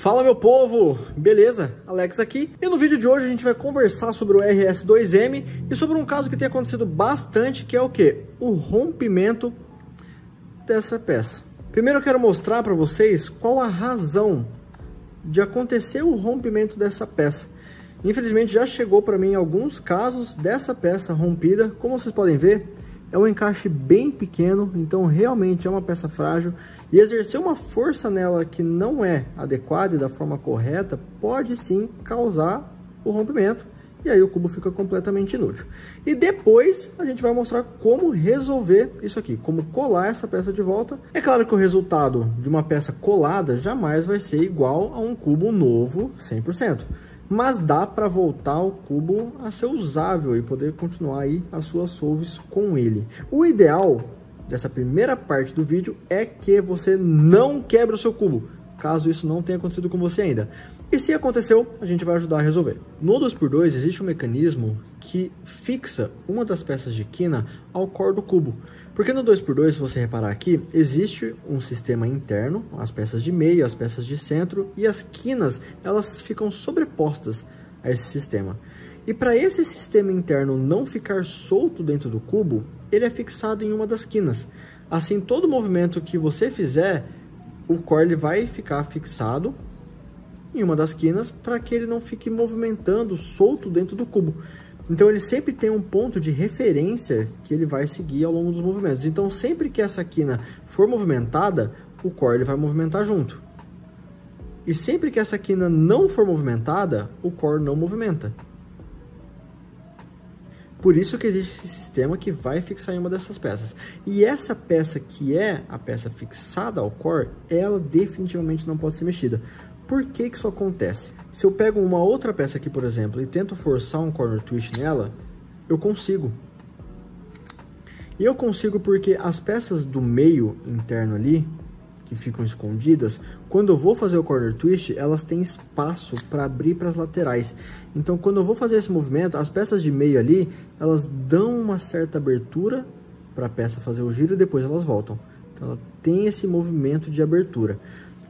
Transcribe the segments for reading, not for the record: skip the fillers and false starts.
Fala meu povo, beleza? Alex aqui. E no vídeo de hoje a gente vai conversar sobre o RS2M e sobre um caso que tem acontecido bastante, que é o quê? O rompimento dessa peça. Primeiro eu quero mostrar para vocês qual a razão de acontecer o rompimento dessa peça. Infelizmente já chegou para mim alguns casos dessa peça rompida. Como vocês podem ver, é um encaixe bem pequeno, então realmente é uma peça frágil. E exercer uma força nela que não é adequada e da forma correta pode sim causar o rompimento. E aí o cubo fica completamente inútil. E depois a gente vai mostrar como resolver isso aqui, como colar essa peça de volta. É claro que o resultado de uma peça colada jamais vai ser igual a um cubo novo 100%. Mas dá para voltar o cubo a ser usável e poder continuar aí as suas solves com ele. O ideal dessa primeira parte do vídeo é que você não quebre o seu cubo, caso isso não tenha acontecido com você ainda. E se aconteceu, a gente vai ajudar a resolver. No 2x2 existe um mecanismo que fixa uma das peças de quina ao core do cubo. Porque no 2x2, se você reparar aqui, existe um sistema interno, as peças de meio, as peças de centro, e as quinas, elas ficam sobrepostas a esse sistema. E para esse sistema interno não ficar solto dentro do cubo, ele é fixado em uma das quinas. Assim, todo movimento que você fizer, o core ele vai ficar fixado em uma das quinas para que ele não fique movimentando solto dentro do cubo. Então ele sempre tem um ponto de referência que ele vai seguir ao longo dos movimentos. Então sempre que essa quina for movimentada, o core ele vai movimentar junto. E sempre que essa quina não for movimentada, o core não movimenta. Por isso que existe esse sistema que vai fixar em uma dessas peças. E essa peça que é a peça fixada ao core, ela definitivamente não pode ser mexida. Por que que isso acontece? Se eu pego uma outra peça aqui, por exemplo, e tento forçar um corner twist nela, eu consigo. E eu consigo porque as peças do meio interno ali, que ficam escondidas, quando eu vou fazer o corner twist, elas têm espaço para abrir para as laterais. Então, quando eu vou fazer esse movimento, as peças de meio ali, elas dão uma certa abertura para a peça fazer o giro e depois elas voltam. Então, ela tem esse movimento de abertura.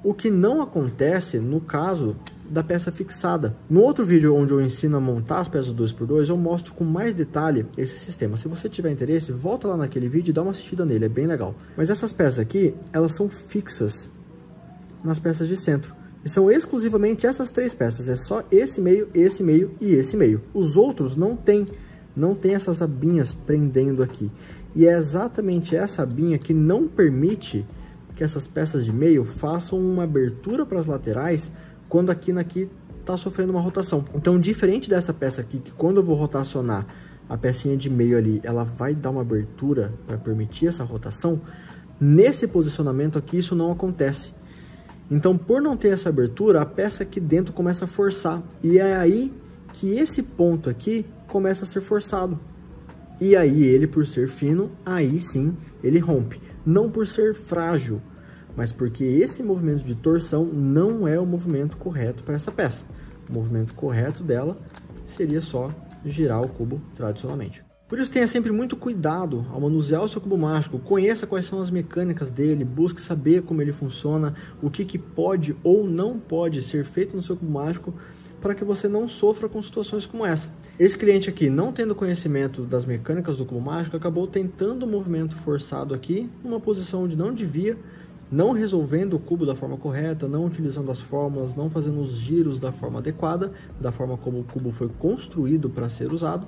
O que não acontece no caso da peça fixada. No outro vídeo onde eu ensino a montar as peças 2x2, eu mostro com mais detalhe esse sistema. Se você tiver interesse, volta lá naquele vídeo e dá uma assistida nele, é bem legal. Mas essas peças aqui, elas são fixas nas peças de centro. E são exclusivamente essas três peças, é só esse meio e esse meio. Os outros não tem essas abinhas prendendo aqui. E é exatamente essa abinha que não permite que essas peças de meio façam uma abertura para as laterais quando a quina aqui está sofrendo uma rotação. Então, diferente dessa peça aqui, que quando eu vou rotacionar a pecinha de meio ali, ela vai dar uma abertura para permitir essa rotação, nesse posicionamento aqui isso não acontece. Então, por não ter essa abertura, a peça aqui dentro começa a forçar. E é aí que esse ponto aqui começa a ser forçado. E aí ele, por ser fino, aí sim ele rompe. Não por ser frágil, mas porque esse movimento de torção não é o movimento correto para essa peça. O movimento correto dela seria só girar o cubo tradicionalmente. Por isso tenha sempre muito cuidado ao manusear o seu cubo mágico, conheça quais são as mecânicas dele, busque saber como ele funciona, o que pode ou não pode ser feito no seu cubo mágico, para que você não sofra com situações como essa. Esse cliente aqui, não tendo conhecimento das mecânicas do cubo mágico, acabou tentando um movimento forçado aqui, numa posição onde não devia, não resolvendo o cubo da forma correta, não utilizando as fórmulas, não fazendo os giros da forma adequada, da forma como o cubo foi construído para ser usado,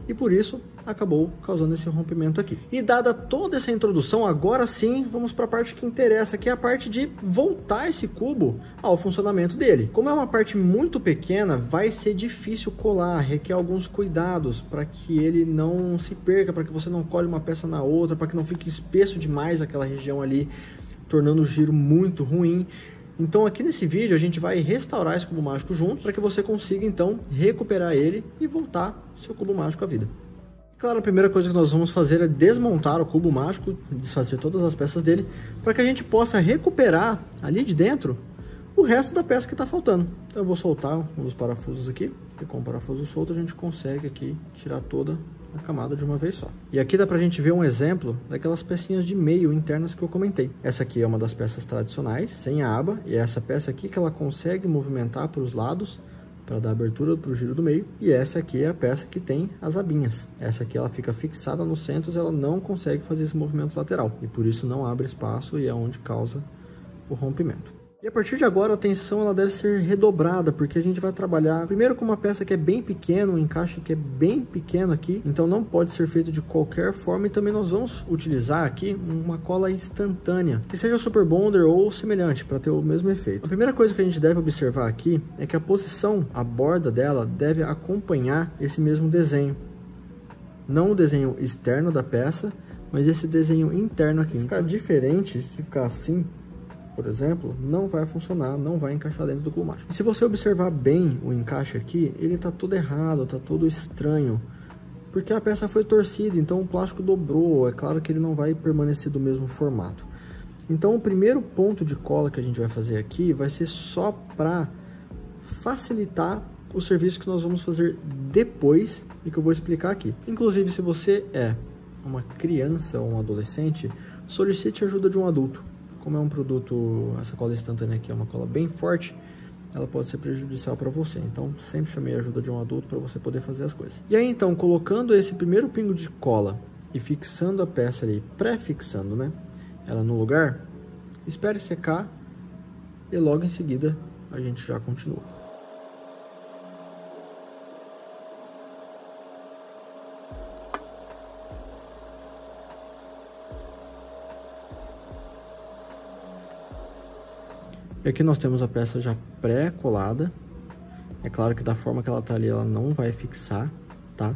e por isso acabou causando esse rompimento aqui. E dada toda essa introdução, agora sim vamos para a parte que interessa, que é a parte de voltar esse cubo ao funcionamento dele. Como é uma parte muito pequena, vai ser difícil colar, requer alguns cuidados para que ele não se perca, para que você não cole uma peça na outra, para que não fique espesso demais aquela região ali, tornando o giro muito ruim. Então aqui nesse vídeo a gente vai restaurar esse cubo mágico juntos para que você consiga então recuperar ele e voltar seu cubo mágico à vida. Claro, a primeira coisa que nós vamos fazer é desmontar o cubo mágico, desfazer todas as peças dele, para que a gente possa recuperar ali de dentro o resto da peça que está faltando. Então eu vou soltar os parafusos aqui, e com o parafuso solto a gente consegue aqui tirar toda a camada de uma vez só. E aqui dá pra gente ver um exemplo daquelas pecinhas de meio internas que eu comentei. Essa aqui é uma das peças tradicionais, sem a aba, e é essa peça aqui que ela consegue movimentar para os lados, para dar abertura para o giro do meio. E essa aqui é a peça que tem as abinhas. Essa aqui ela fica fixada no centro e ela não consegue fazer esse movimento lateral. E por isso não abre espaço e é onde causa o rompimento. E a partir de agora a tensão ela deve ser redobrada, porque a gente vai trabalhar primeiro com uma peça que é bem pequena, um encaixe que é bem pequeno aqui, então não pode ser feito de qualquer forma, e também nós vamos utilizar aqui uma cola instantânea, que seja Super Bonder ou semelhante, para ter o mesmo efeito. A primeira coisa que a gente deve observar aqui é que a posição, a borda dela deve acompanhar esse mesmo desenho, não o desenho externo da peça, mas esse desenho interno aqui. Ficar diferente, se ficar assim, por exemplo, não vai funcionar, não vai encaixar dentro do cubo mágico. E se você observar bem o encaixe aqui, ele tá todo errado, tá todo estranho, porque a peça foi torcida, então o plástico dobrou, é claro que ele não vai permanecer do mesmo formato. Então o primeiro ponto de cola que a gente vai fazer aqui vai ser só para facilitar o serviço que nós vamos fazer depois e que eu vou explicar aqui. Inclusive, se você é uma criança ou um adolescente, solicite a ajuda de um adulto. Como é um produto, essa cola instantânea aqui é uma cola bem forte, ela pode ser prejudicial para você. Então, sempre chamei a ajuda de um adulto para você poder fazer as coisas. E aí, então, colocando esse primeiro pingo de cola e fixando a peça ali, pré-fixando, né, ela no lugar, espere secar e logo em seguida a gente já continua. E aqui nós temos a peça já pré-colada. É claro que da forma que ela tá ali, ela não vai fixar, tá?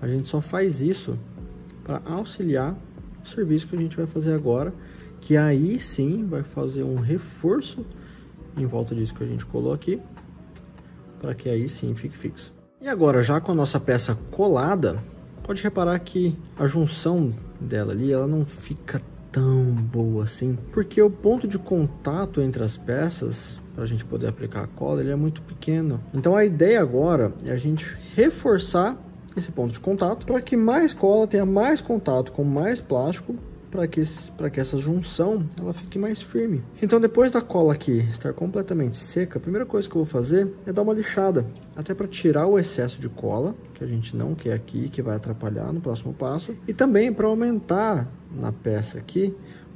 A gente só faz isso para auxiliar o serviço que a gente vai fazer agora, que aí sim vai fazer um reforço em volta disso que a gente colou aqui, para que aí sim fique fixo. E agora, já com a nossa peça colada, pode reparar que a junção dela ali, ela não fica tão boa assim, porque o ponto de contato entre as peças, para a gente poder aplicar a cola, ele é muito pequeno. Então a ideia agora é a gente reforçar esse ponto de contato para que mais cola tenha mais contato com mais plástico, para que essa junção ela fique mais firme. Então, depois da cola aqui estar completamente seca, a primeira coisa que eu vou fazer é dar uma lixada, até para tirar o excesso de cola que a gente não quer aqui, que vai atrapalhar no próximo passo, e também para aumentar na peça aqui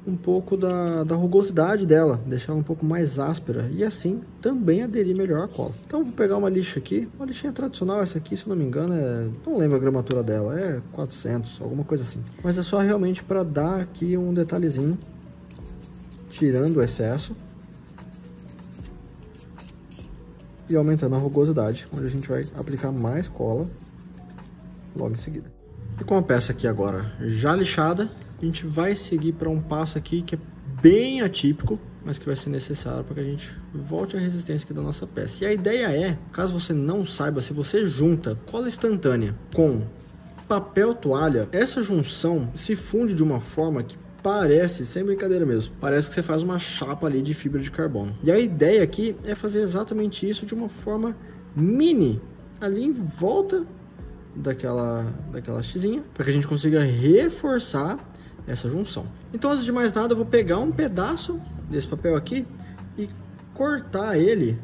um pouco da rugosidade dela, deixar ela um pouco mais áspera e assim também aderir melhor à cola. Então vou pegar uma lixa aqui, uma lixinha tradicional, essa aqui, se eu não me engano, não lembro a gramatura dela, é 400, alguma coisa assim. Mas é só realmente para dar aqui um detalhezinho, tirando o excesso e aumentando a rugosidade, onde a gente vai aplicar mais cola logo em seguida. E com a peça aqui agora já lixada, a gente vai seguir para um passo aqui que é bem atípico, mas que vai ser necessário para que a gente volte a resistência aqui da nossa peça. E a ideia é, caso você não saiba, se você junta cola instantânea com papel toalha, essa junção se funde de uma forma que parece, sem brincadeira mesmo, parece que você faz uma chapa ali de fibra de carbono. E a ideia aqui é fazer exatamente isso de uma forma mini, ali em volta daquela hastezinha, para que a gente consiga reforçar essa junção. Então, antes de mais nada, eu vou pegar um pedaço desse papel aqui e cortar ele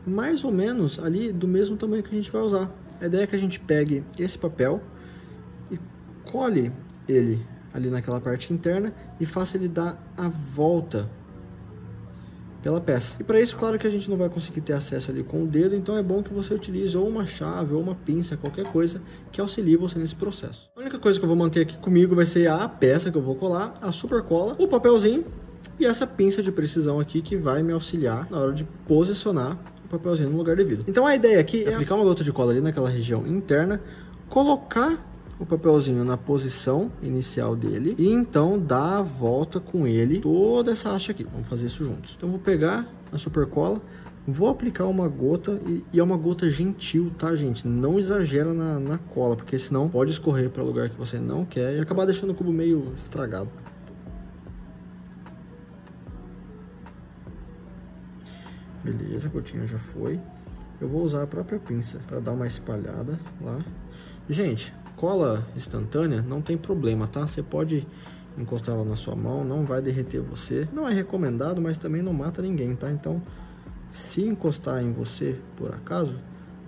mais ou menos ali do mesmo tamanho que a gente vai usar. A ideia é que a gente pegue esse papel e cole ele ali naquela parte interna e faça ele dar a volta pela peça. E para isso, claro que a gente não vai conseguir ter acesso ali com o dedo, então é bom que você utilize ou uma chave ou uma pinça, qualquer coisa que auxilie você nesse processo. A única coisa que eu vou manter aqui comigo vai ser a peça que eu vou colar, a super cola, o papelzinho e essa pinça de precisão aqui que vai me auxiliar na hora de posicionar o papelzinho no lugar devido. Então a ideia aqui é aplicar uma gota de cola ali naquela região interna, colocar o papelzinho na posição inicial dele e então dar a volta com ele toda essa haste aqui. Vamos fazer isso juntos. Então vou pegar a super cola, vou aplicar uma gota e é uma gota gentil, tá, gente? Não exagera na cola, porque senão pode escorrer para lugar que você não quer e acabar deixando o cubo meio estragado. Beleza, a gotinha já foi. Eu vou usar a própria pinça para dar uma espalhada lá. Gente, cola instantânea não tem problema, tá? Você pode encostar ela na sua mão, não vai derreter você. Não é recomendado, mas também não mata ninguém, tá? Então, se encostar em você, por acaso,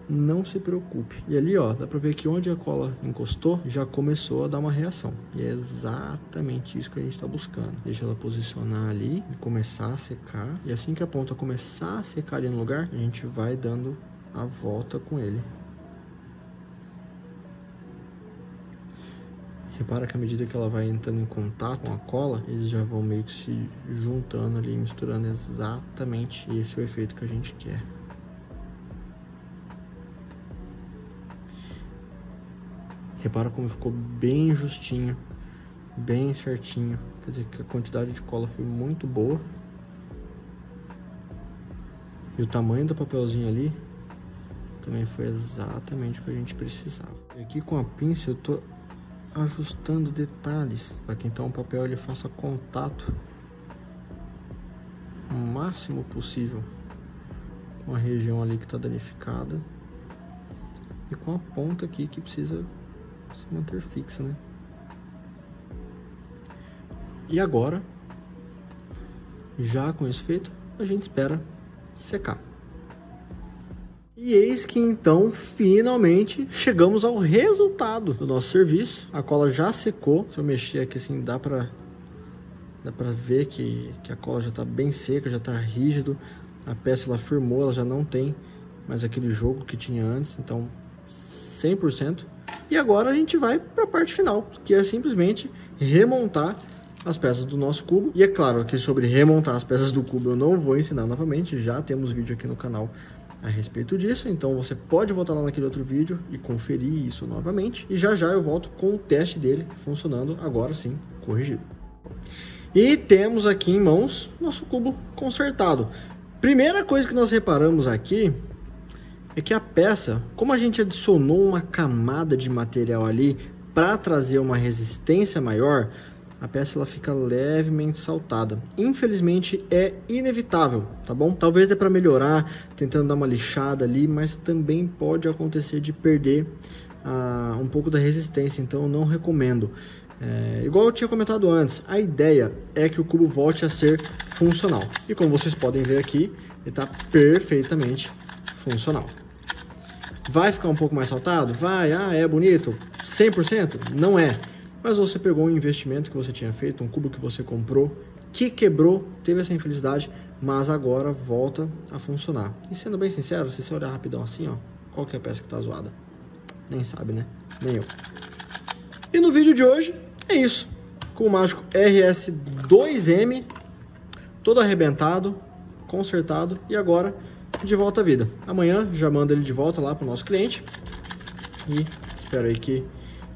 não se preocupe. E ali, ó, dá pra ver que onde a cola encostou, já começou a dar uma reação. E é exatamente isso que a gente tá buscando. Deixa ela posicionar ali e começar a secar. E assim que a ponta começar a secar ali no lugar, a gente vai dando a volta com ele. Repara que à medida que ela vai entrando em contato com a cola, eles já vão meio que se juntando ali, misturando exatamente esse é o efeito que a gente quer. Repara como ficou bem justinho, bem certinho. Quer dizer que a quantidade de cola foi muito boa. E o tamanho do papelzinho ali também foi exatamente o que a gente precisava. E aqui com a pinça eu tô ajustando detalhes para que então o papel ele faça contato o máximo possível com a região ali que está danificada e com a ponta aqui que precisa se manter fixa, né? E agora, já com isso feito, a gente espera secar. E eis que então, finalmente, chegamos ao resultado do nosso serviço. A cola já secou. Se eu mexer aqui assim, dá pra ver que a cola já tá bem seca, já tá rígido. A peça ela firmou, ela já não tem mais aquele jogo que tinha antes, então 100%. E agora a gente vai para a parte final, que é simplesmente remontar as peças do nosso cubo. E é claro que sobre remontar as peças do cubo eu não vou ensinar novamente, já temos vídeo aqui no canal a respeito disso, então você pode voltar lá naquele outro vídeo e conferir isso novamente. E já eu volto com o teste dele funcionando, agora sim, corrigido. E temos aqui em mãos nosso cubo consertado. Primeira coisa que nós reparamos aqui é que a peça, como a gente adicionou uma camada de material ali para trazer uma resistência maior, a peça ela fica levemente saltada. Infelizmente é inevitável, tá bom? Talvez dê para melhorar, tentando dar uma lixada ali, mas também pode acontecer de perder um pouco da resistência, então eu não recomendo. Igual eu tinha comentado antes, a ideia é que o cubo volte a ser funcional. E como vocês podem ver aqui, ele está perfeitamente funcional. Vai ficar um pouco mais saltado? Vai, é bonito? 100%? Não é. Mas você pegou um investimento que você tinha feito, um cubo que você comprou, que quebrou, teve essa infelicidade, mas agora volta a funcionar. E sendo bem sincero, se você olhar rapidão assim, ó, qual que é a peça que tá zoada? Nem sabe, né? Nem eu. E no vídeo de hoje é isso. Com o mágico RS2M, todo arrebentado, consertado e agora de volta à vida. Amanhã já mando ele de volta lá para o nosso cliente e espero aí que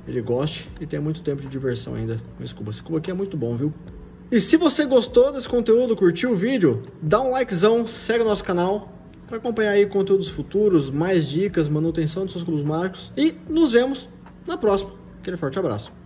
ele goste e tenha muito tempo de diversão ainda com esse cubo. Esse cubo aqui é muito bom, viu? E se você gostou desse conteúdo, curtiu o vídeo, dá um likezão, segue o nosso canal para acompanhar aí conteúdos futuros, mais dicas, manutenção dos seus cubos mágicos e nos vemos na próxima. Aquele forte abraço.